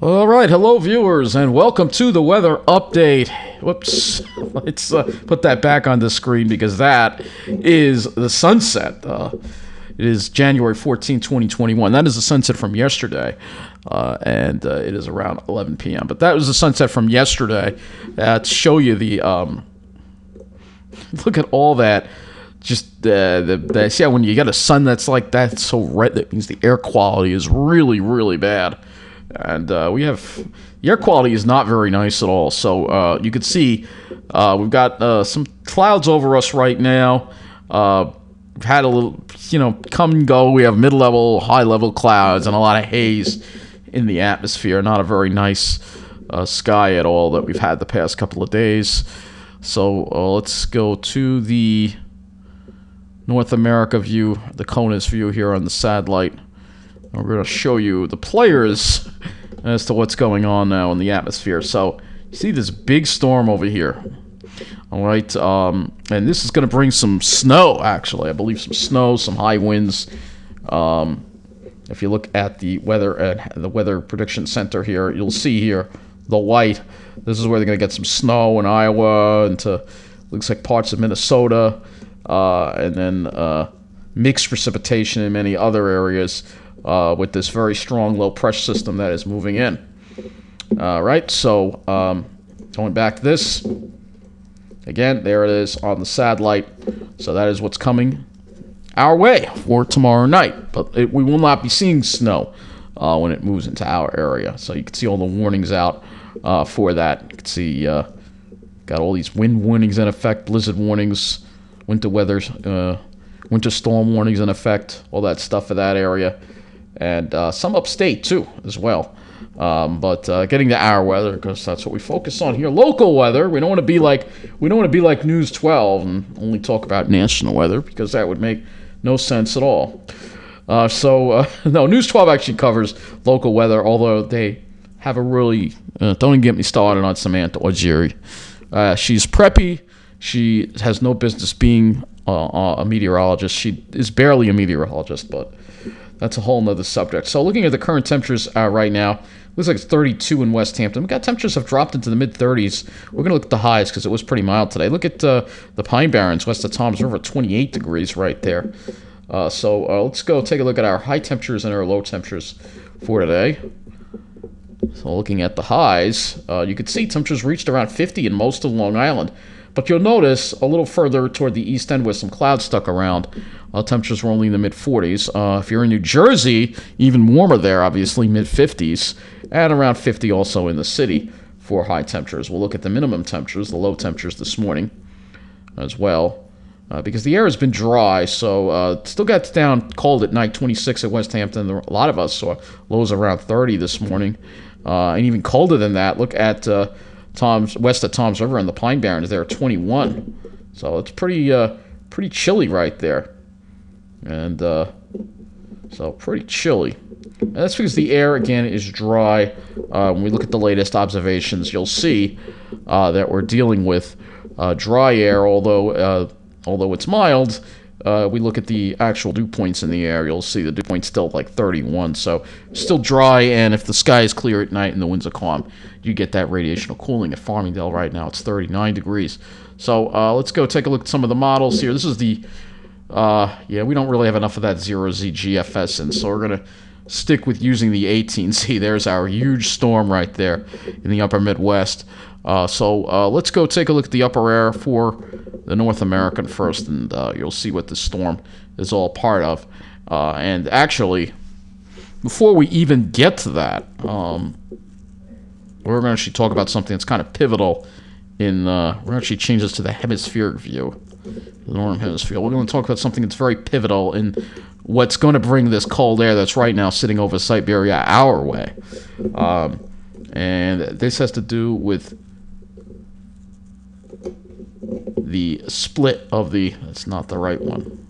All right, hello viewers, and welcome to the weather update. Whoops, let's put that back on the screen because that is the sunset. It is January 14, 2021. That is the sunset from yesterday, and it is around 11 p.m. But that was the sunset from yesterday. To show you the look at all that. Just see how when you get a sun that's like that, it's so red, that means the air quality is really, really bad. And we have the air quality is not very nice at all. So you can see we've got some clouds over us right now. We've had a little, come and go. We have mid-level, high-level clouds and a lot of haze in the atmosphere. Not a very nice sky at all that we've had the past couple of days. So let's go to the North America view, the CONUS view here on the satellite. We're going to show you the players as to what's going on now in the atmosphere. So, you see this big storm over here. All right, and this is going to bring some snow, actually. I believe some snow, some high winds. If you look at the weather prediction center here, you'll see here the white. This is where they're going to get some snow in Iowa, into looks like parts of Minnesota, and then mixed precipitation in many other areas. With this very strong low pressure system that is moving in. Right, so going back to this, again, there it is on the satellite. So that is what's coming our way for tomorrow night. But we will not be seeing snow when it moves into our area. So you can see all the warnings out for that. You can see got all these wind warnings in effect, blizzard warnings, winter storm warnings in effect, all that stuff for that area. And some upstate too, as well. But getting to our weather, because that's what we focus on here. Local weather. We don't want to be like News 12 and only talk about national weather, because that would make no sense at all. No, News 12 actually covers local weather, although they have a really don't even get me started on Samantha Ojiri. She's preppy. She has no business being a meteorologist. She is barely a meteorologist, but that's a whole nother subject. So looking at the current temperatures right now, looks like it's 32 in West Hampton. We've got temperatures have dropped into the mid-30s. We're going to look at the highs because it was pretty mild today. Look at the Pine Barrens west of Toms River, 28 degrees right there. So let's go take a look at our high temperatures and our low temperatures for today. So looking at the highs, you can see temperatures reached around 50 in most of Long Island. But you'll notice a little further toward the east end where some clouds stuck around, temperatures were only in the mid-40s. If you're in New Jersey, even warmer there, obviously, mid-50s, and around 50 also in the city for high temperatures. We'll look at the minimum temperatures, the low temperatures this morning as well, because the air has been dry, so still got down cold at night, 26 at West Hampton. A lot of us saw lows around 30 this morning, and even colder than that. Look at west of Toms River and the Pine Barrens there, 21. So it's pretty chilly right there. And so pretty chilly. And that's because the air, again, is dry. When we look at the latest observations, you'll see that we're dealing with dry air, although it's mild. We look at the actual dew points in the air, you'll see the dew point's still like 31. So still dry, and if the sky is clear at night and the winds are calm, you get that radiational cooling. At Farmingdale right now, it's 39 degrees. So let's go take a look at some of the models here. This is the, we don't really have enough of that 0Z GFS, and so we're going to stick with using the 18Z. There's our huge storm right there in the upper Midwest. So let's go take a look at the upper air for the North American first, and you'll see what the storm is all part of. And actually, before we even get to that, we're going to actually talk about something that's kind of pivotal in, we're going to actually change this to the hemispheric view, the northern hemisphere. We're going to talk about something that's very pivotal in what's going to bring this cold air that's right now sitting over Siberia our way. And this has to do with the split of the, that's not the right one.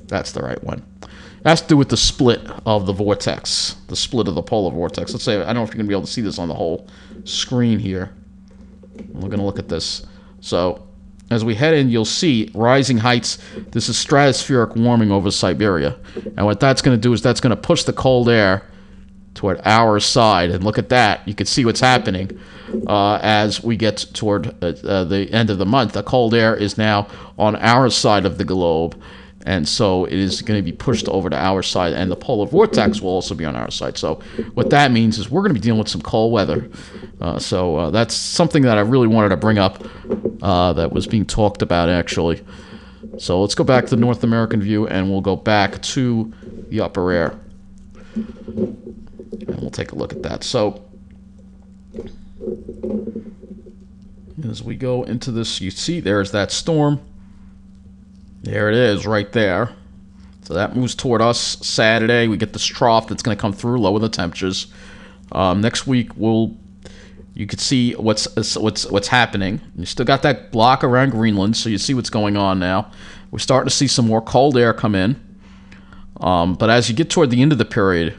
That's the right one. It has to do with the split of the vortex, the split of the polar vortex. Let's say, I don't know if you're going to be able to see this on the whole screen here. We're going to look at this. So as we head in, you'll see rising heights. This is stratospheric warming over Siberia. And what that's going to do is that's going to push the cold air toward our side. And look at that. You can see what's happening as we get toward the end of the month. The cold air is now on our side of the globe. And so it is going to be pushed over to our side, and the polar vortex will also be on our side. So what that means is we're going to be dealing with some cold weather. So that's something that I really wanted to bring up that was being talked about, actually. So let's go back to the North American view, and we'll go back to the upper air. And we'll take a look at that. So as we go into this, you see there's that storm. There it is, right there. So that moves toward us Saturday. We get this trough that's going to come through, lower the temperatures. Next week, you could see what's happening. You still got that block around Greenland, so you see what's going on now. We're starting to see some more cold air come in. But as you get toward the end of the period,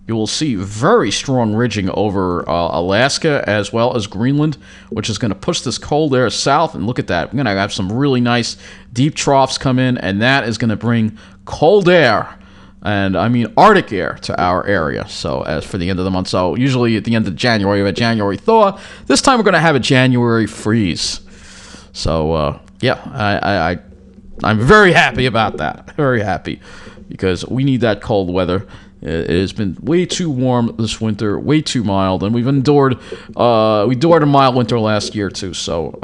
you will see very strong ridging over Alaska as well as Greenland, which is going to push this cold air south. And look at that. We're going to have some really nice deep troughs come in, and that is going to bring cold air, and I mean Arctic air, to our area. So as for the end of the month, so usually at the end of January, we have a January thaw. This time we're going to have a January freeze. So yeah, I'm very happy about that. Very happy, because we need that cold weather. It has been way too warm this winter, way too mild, and we endured a mild winter last year too. So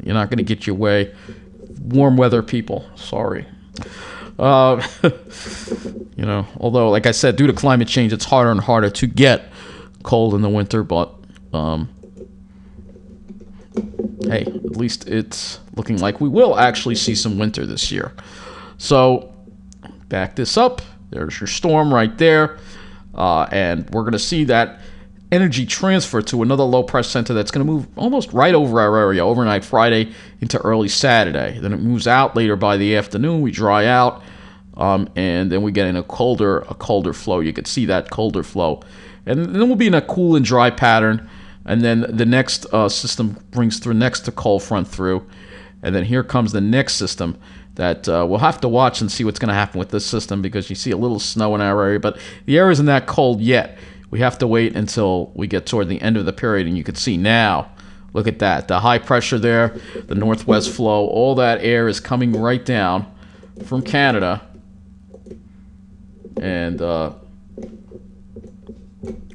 you're not going to get your way, warm weather people. Sorry. Although, like I said, due to climate change, it's harder and harder to get cold in the winter. But hey, at least it's looking like we will actually see some winter this year. So back this up. There's your storm right there, and we're going to see that energy transfer to another low-pressure center that's going to move almost right over our area overnight Friday into early Saturday. Then it moves out later by the afternoon. We dry out, and then we get in a colder flow. You can see that colder flow. And then we'll be in a cool and dry pattern, and then the next system brings through next to cold front through, and then here comes the next system that we'll have to watch and see what's going to happen with this system, because you see a little snow in our area, but the air isn't that cold yet. We have to wait until we get toward the end of the period, and you can see now, look at that, the high pressure there, the northwest flow, all that air is coming right down from Canada, and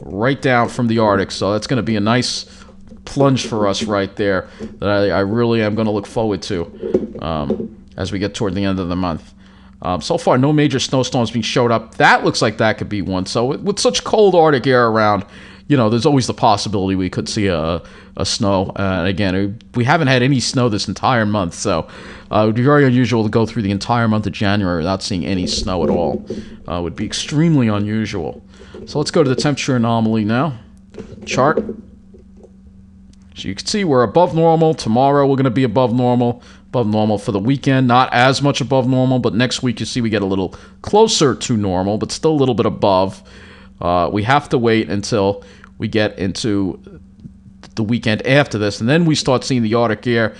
right down from the Arctic, so that's going to be a nice plunge for us right there that I really am going to look forward to as we get toward the end of the month. So far, no major snowstorms being showed up. That looks like that could be one. So with such cold Arctic air around, there's always the possibility we could see a snow. And again, we haven't had any snow this entire month, so it would be very unusual to go through the entire month of January without seeing any snow at all. It would be extremely unusual. So let's go to the temperature anomaly now. Chart. So you can see we're above normal. Tomorrow we're going to be above normal for the weekend. Not as much above normal, but next week you see we get a little closer to normal, but still a little bit above. We have to wait until we get into the weekend after this, and then we start seeing the Arctic air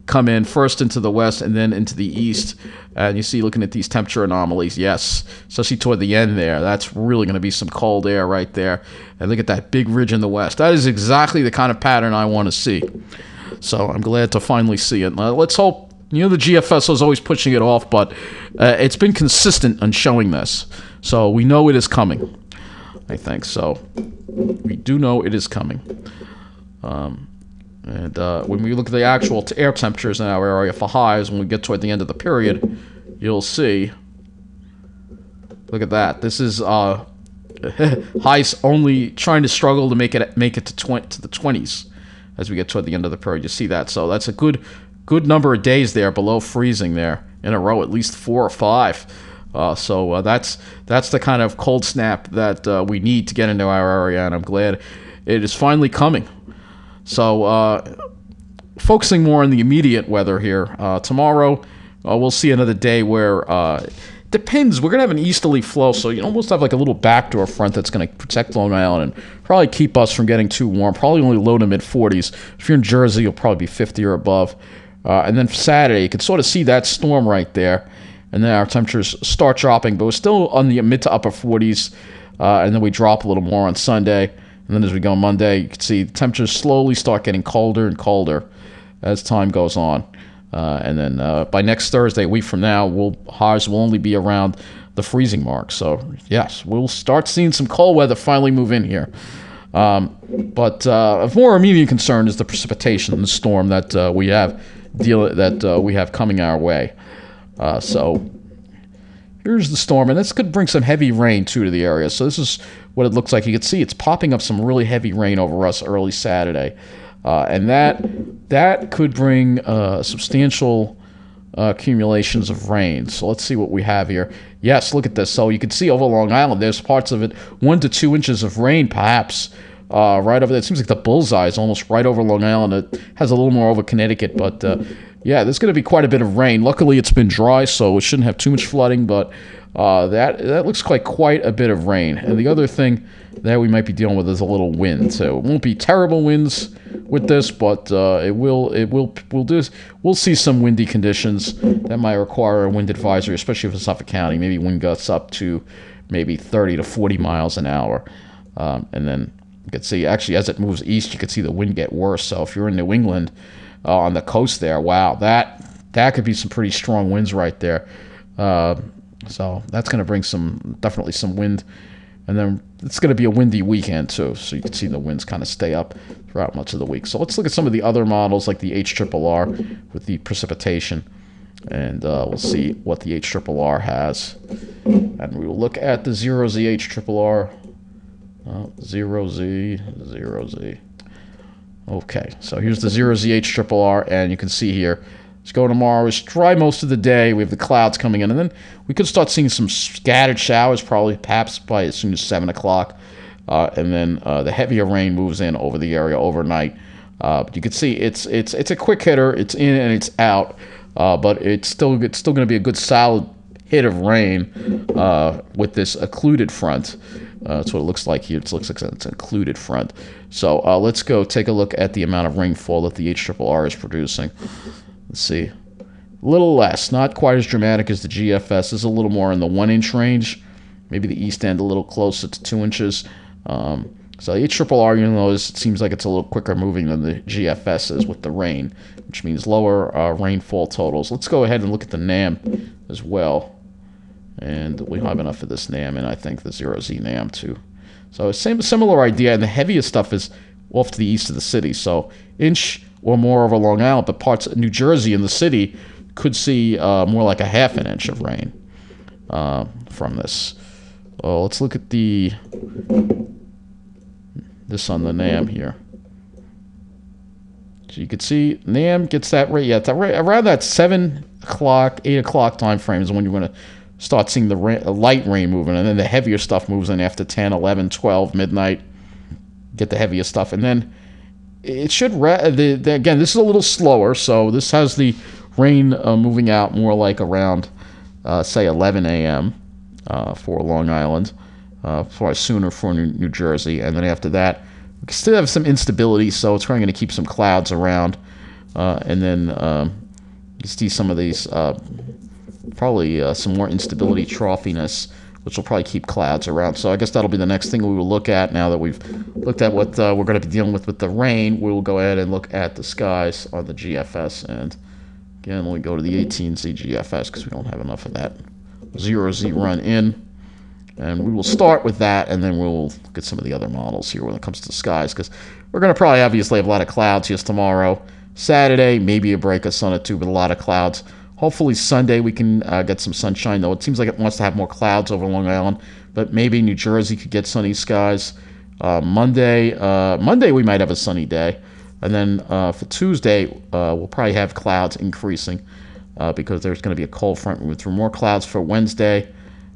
come in first into the west and then into the east. And you see, looking at these temperature anomalies, yes, especially toward the end there, that's really going to be some cold air right there. And look at that big ridge in the west. That is exactly the kind of pattern I want to see. So I'm glad to finally see it. Let's hope. The GFS is always pushing it off, but it's been consistent on showing this. So we know it is coming, I think. So we do know it is coming. And when we look at the actual air temperatures in our area for highs, when we get toward the end of the period, you'll see, look at that. This is highs only trying to struggle to make it to the 20s as we get toward the end of the period. You see that. So that's a good number of days there below freezing there in a row, at least 4 or 5. So that's the kind of cold snap that we need to get into our area, and I'm glad it is finally coming. So focusing more on the immediate weather here, tomorrow we'll see another day where depends. We're going to have an easterly flow, so you almost have like a little backdoor front that's going to protect Long Island and probably keep us from getting too warm, probably only low to mid 40s. If you're in Jersey, you'll probably be 50 or above. And then for Saturday, you can sort of see that storm right there. And then our temperatures start dropping, but we're still on the mid to upper 40s. And then we drop a little more on Sunday. And then as we go Monday, you can see the temperatures slowly start getting colder and colder as time goes on. And then by next Thursday, a week from now, highs will only be around the freezing mark. So, yes, we'll start seeing some cold weather finally move in here. But of more immediate concern is the precipitation and the storm that we have coming our way. So here's the storm, and this could bring some heavy rain too to the area. So this is what it looks like. You can see it's popping up some really heavy rain over us early Saturday, and that could bring substantial accumulations of rain. So let's see what we have here. Yes, look at this. So you can see over Long Island, there's parts of it 1 to 2 inches of rain, perhaps. Right over there. It seems like the bullseye is almost right over Long Island. It has a little more over Connecticut, but yeah, there's going to be quite a bit of rain. Luckily, it's been dry, so it shouldn't have too much flooding, but that looks like quite a bit of rain. And the other thing that we might be dealing with is a little wind, so it won't be terrible winds with this, but we'll see some windy conditions that might require a wind advisory, especially for Suffolk County. Maybe wind gusts up to maybe 30 to 40 miles an hour. And then you can see, actually, as it moves east, you can see the wind get worse. So if you're in New England on the coast there, wow, that could be some pretty strong winds right there. So that's going to bring definitely some wind. And then it's going to be a windy weekend, too. So you can see the winds kind of stay up throughout much of the week. So let's look at some of the other models, like the HRRR with the precipitation. And we'll see what the HRRR has. And we will look at the 0Z HRRR. 0Z. Okay, so here's the 0Z HRRR, and you can see here, it's going tomorrow. It's dry most of the day. We have the clouds coming in, and then we could start seeing some scattered showers, probably perhaps by as soon as 7 o'clock. And then the heavier rain moves in over the area overnight. But you can see it's a quick hitter. It's in and it's out, but it's still going to be a good solid hit of rain with this occluded front. That's what it looks like here. It looks like it's an occluded front. So let's go take a look at the amount of rainfall that the HRRR is producing. Let's see. A little less, not quite as dramatic as the GFS. This is a little more in the 1 inch range. Maybe the east end a little closer to 2 inches. So the HRRR, you know, it seems like it's a little quicker moving than the GFS is with the rain, which means lower rainfall totals. Let's go ahead and look at the NAM as well. And we have enough of this NAM, and I think the 0Z NAM too. So similar idea, and the heaviest stuff is off to the east of the city. So inch or more over Long Island, but parts of New Jersey and the city could see more like a half an inch of rain from this. Let's look at this on the NAM here. So you can see NAM gets that rate. Yeah, it's around that 7 o'clock, 8 o'clock time frame is when you're going to start seeing the light rain moving, and then the heavier stuff moves in after 10, 11, 12, midnight. Get the heavier stuff, and then it should again, this is a little slower, so this has the rain moving out more like around say 11 a.m. For Long Island, probably sooner for New Jersey, and then after that we can still have some instability, so it's probably going to keep some clouds around, and then you see some of these probably some more instability, troughiness, which will probably keep clouds around. So I guess that'll be the next thing we will look at. Now that we've looked at what we're going to be dealing with the rain, we will go ahead and look at the skies on the GFS. And again, we go to the 18Z GFS because we don't have enough of that 0Z run in. And we will start with that, and then we'll look at some of the other models here when it comes to the skies, because we're going to probably obviously have a lot of clouds here tomorrow. Saturday, maybe a break of sun or two, but a lot of clouds. Hopefully Sunday we can get some sunshine, though. It seems like it wants to have more clouds over Long Island, but maybe New Jersey could get sunny skies. Monday we might have a sunny day. And then for Tuesday, we'll probably have clouds increasing because there's going to be a cold front moving through. More clouds for Wednesday.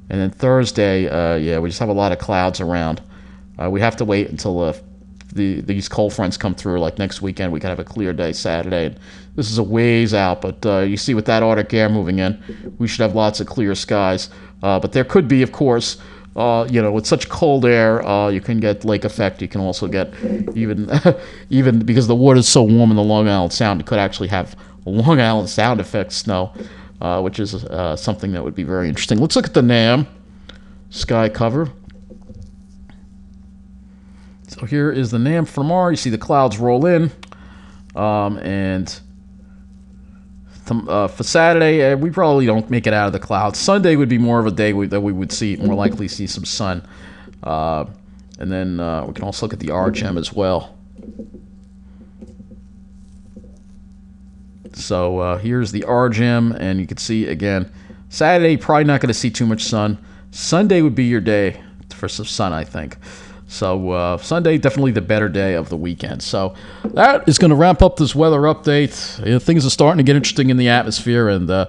And then Thursday, yeah, we just have a lot of clouds around. We have to wait until these cold fronts come through. Like next weekend, we can have a clear day Saturday. And this is a ways out, but you see with that Arctic air moving in, we should have lots of clear skies. But there could be, of course, with such cold air, you can get lake effect. You can also get even even because the water is so warm in the Long Island Sound, it could actually have Long Island Sound effect snow, which is something that would be very interesting. Let's look at the NAM sky cover. So here is the NAM for tomorrow. You see the clouds roll in, and for Saturday, we probably don't make it out of the clouds. Sunday would be more of a day that we would see, more likely see some sun. And then we can also look at the RGM as well. So here's the RGM, and you can see, again, Saturday, probably not going to see too much sun. Sunday would be your day for some sun, I think. So Sunday, definitely the better day of the weekend. So that is going to wrap up this weather update. Things are starting to get interesting in the atmosphere, and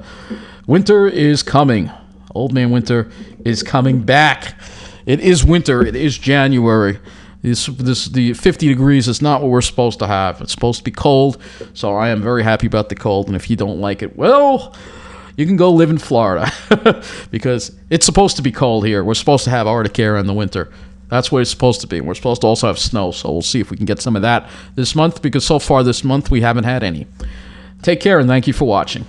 winter is coming. Old man winter is coming back. It is winter. It is January. The 50 degrees is not what we're supposed to have. It's supposed to be cold, so I am very happy about the cold. And if you don't like it, well, you can go live in Florida because it's supposed to be cold here. We're supposed to have Arctic air in the winter. That's what it's supposed to be. We're supposed to also have snow, so we'll see if we can get some of that this month, because so far this month we haven't had any. Take care, and thank you for watching.